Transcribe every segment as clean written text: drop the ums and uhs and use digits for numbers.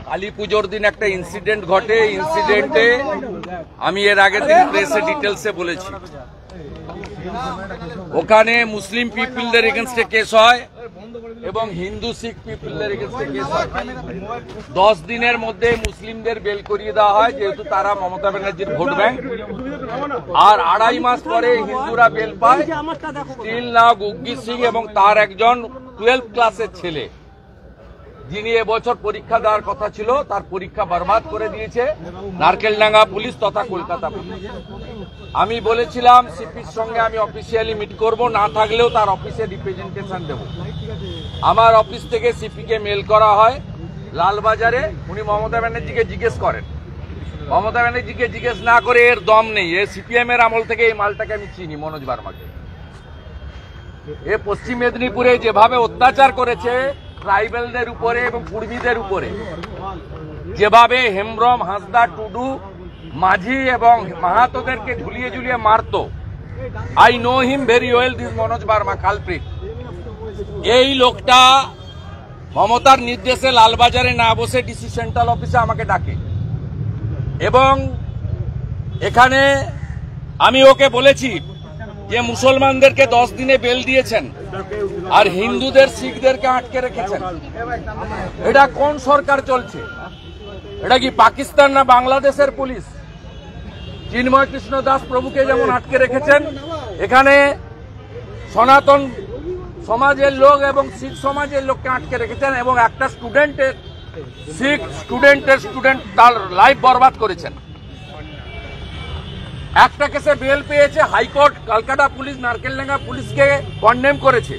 কালী পুজোর দিন একটা ইনসিডেন্ট ঘটে। ইনসিডেন্টে আমি এর আগের দিন প্রেসে ডিটেলসে বলেছি, ওখানে মুসলিম পিপলদের এগেনস্টে কেস হয় এবং হিন্দু শিখ পিপলদের এগেনস্টে কেস হয়। 10 দিনের মধ্যে মুসলিমদের বেল করিয়ে দেওয়া হয়, যেহেতু তারা মমতা ব্যানার্জির ভোট ব্যাংক। আর 2.5 মাস পরে হিন্দুরা বেল পায়। স্টিল নাও গুগ্গি সিং এবং তার একজন 12 ক্লাসের ছেলে, যিনি এবছর পরীক্ষা দেওয়ার কথা ছিল, তার পরীক্ষা বরবাদ করে দিয়েছে নারকেলডাঙ্গা পুলিশ তথা কলকাতা পুলিশ। আমি বলেছিলাম সিপির সঙ্গে আমি অফিসিয়ালি মিট করব, না থাকলেও তার অফিসে রিপ্রেজেন্টেশন দেব। আমার অফিস থেকে সিপিকে মেল করা হয় লালবাজারে। উনি মমতা ব্যানার্জিকে জিজ্ঞেস করেন, মমতা ব্যানার্জিকে জিজ্ঞেস না করে এর দম নেই। এ সিপিএম এর আমল থেকে এই মালটাকে আমি চিনি, মনোজ বার্মাকে। এ পশ্চিম মেদিনীপুরে যেভাবে অত্যাচার করেছে ট্রাইবেলদের উপরে এবং কুর্মীদের উপরে, যেভাবে হেমব্রম, হাঁসদা, টুডু, মাঝি এবং মাহাতোদেরকে ঝুলিয়ে ঝুলিয়ে মারত, I know him very well, this Manoj Barma culprit. এই লোকটা মমতার নির্দেশে লালবাজারে না বসে ডিসি সেন্ট্রাল অফিসে আমাকে ডাকে এবং এখানে আমি ওকে বলেছি যে মুসলমানদেরকে 10 দিনে বেল দিয়েছেন আর হিন্দুদের শিখদেরকে আটকে রেখেছেন। এটা কোন সরকার চলছে? এটা কি পাকিস্তান না বাংলাদেশের পুলিশ? চিন্ময় কৃষ্ণ দাস প্রভুকে যেমন আটকে রেখেছেন, এখানে সনাতন সমাজের লোক এবং শিখ সমাজের লোককে আটকে রেখেছেন এবং একটা স্টুডেন্টের শিখ স্টুডেন্ট তার লাইফ বরবাদ করেছেন। একটা কেসে বেল পেয়েছে, হাইকোর্ট কলকাতা পুলিশ নারকেলডাঙ্গা পুলিশকে কন্ডেম করেছে।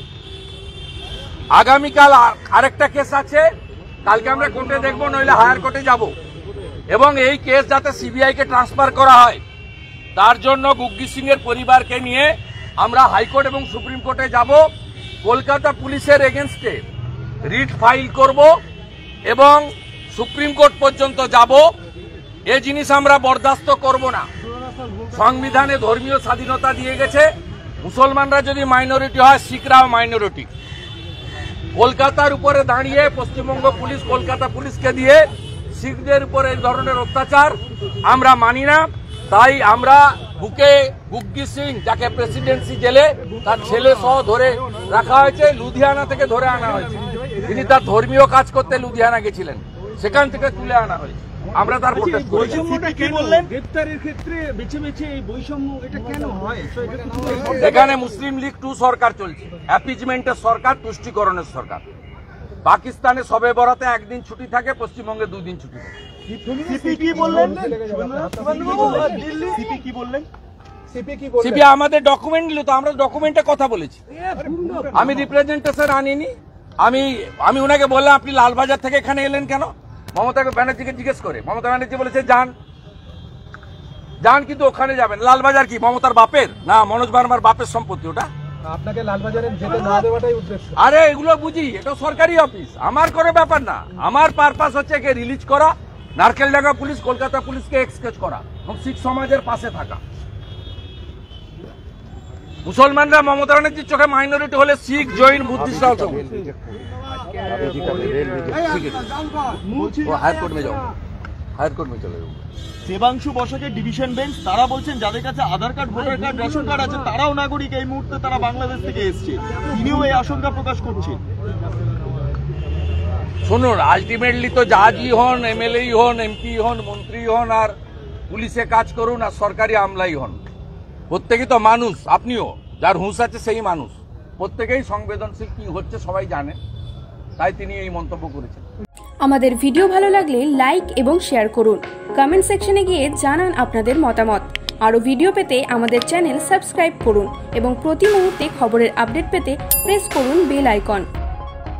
আগামীকাল আরেকটা কেস আছে, কালকে আমরা কোর্টে দেখবো, নইলে হায়ার কোর্টে যাব এবং এই কেস যাতে সিবিআই কে ট্রান্সফার করা হয় তার জন্য গুগ্গি সিং এর পরিবারকে নিয়ে আমরা হাইকোর্ট এবং সুপ্রিম কোর্টে যাব। কলকাতা পুলিশের এগেনস্টে রিট ফাইল করব এবং সুপ্রিম কোর্ট পর্যন্ত যাব। এই জিনিস আমরা বরদাস্ত করব না। সংবিধানে ধর্মীয় স্বাধীনতা দিয়ে গেছে, মুসলমানরা যদি মাইনরিটি হয়, শিখরাও মাইনরিটি। কলকাতার উপরে দাঁড়িয়ে পশ্চিমবঙ্গ পুলিশ কলকাতা পুলিশকে দিয়ে শিখদের উপরে এই ধরনের অত্যাচার আমরা মানি না। তাই আমরা বুকে গুগ্গি সিং, যাকে প্রেসিডেন্সি জেলে তার ছেলে সহ ধরে রাখা হয়েছে, লুধিয়ানা থেকে ধরে আনা হয়েছে। তিনি তার ধর্মীয় কাজ করতে লুধিয়ানা গেছিলেন, সেখান থেকে তুলে আনা হয়েছে। আমরা তার প্রোটেস্ট করেছি। গ্রেফতারের ক্ষেত্রে বেছে বেছে এই বৈষম্য এটা কেন হয়? এখানে মুসলিম লীগ 2 সরকার চলছে, অ্যাপিজমেন্টের সরকার, তুষ্টিকরণের সরকার। পাকিস্তানে সবে বরাতে 1 দিন ছুটি থাকে, পশ্চিমবঙ্গে 2 দিন ছুটি থাকে। সিপি আমাদের ডকুমেন্ট নিল তো, আমরা ডকুমেন্টে কথা বলেছি। আমি রিপ্রেজেন্টেশন আনিনি। আমি ওনাকে বললাম আপনি লালবাজার থেকে এখানে এলেন কেন? মমতা ব্যানার্জিকে জিজ্ঞেস করে মমতা ব্যানার্জি বলেছে যান, কিন্তু ওখানে যাবেন। লালবাজার কি মমতার বাপের না মনোজ বার্মার বাপের সম্পত্তি? ওটা আপনাকে লালবাজারে যেতে না দেওয়াটাই উদ্দেশ্য। আরে এগুলো বুঝি, এটা সরকারি অফিস, আমার কোনো ব্যাপার না। আমার পারপাস হচ্ছে একে রিলিজ করা, নারকেলডাঙ্গা পুলিশ কলকাতা পুলিশকে এক্সকেজ করা এবং শিখ সমাজের পাশে থাকা। মুসলমানরা মমতা ব্যানার্জির চোখে মাইনরিটি হলে শিখ, জৈন, বুদ্ধিস্টরাও তো হাইকোর্ট মে যাও, হাইকোর্ট মে চলে যাও। দেবাংশু বসাকের ডিভিশন বেঞ্চ, তারা বলছেন যাদের কাছে Aadhaar card, voter card, ration card আছে তারাও নাগরিক, এই মুহূর্তে তারা বাংলাদেশ থেকে এসছে। তিনিও এই আশঙ্কা প্রকাশ করছেন। শুনুন, আলটিমেটলি তো জাজই হন, এমএলএ হন, এমপি হন, মন্ত্রী হন, আর পুলিশে কাজ করুন, আর সরকারি আমলাই হন, প্রত্যেকেই তো মানুষ। আপনিও, যার হুঁশ আছে সেই মানুষ। প্রত্যেকেই সংবেদনশীল, কি হচ্ছে সবাই জানে, তাই তিনি এই মন্তব্য করেছেন। আমাদের ভিডিও ভালো লাগলে লাইক এবং শেয়ার করুন। কমেন্ট সেকশনে গিয়ে জানান আপনাদের মতামত। আরও ভিডিও পেতে আমাদের চ্যানেল সাবস্ক্রাইব করুন এবং প্রতি মুহূর্তে খবরের আপডেট পেতে প্রেস করুন বেল আইকন।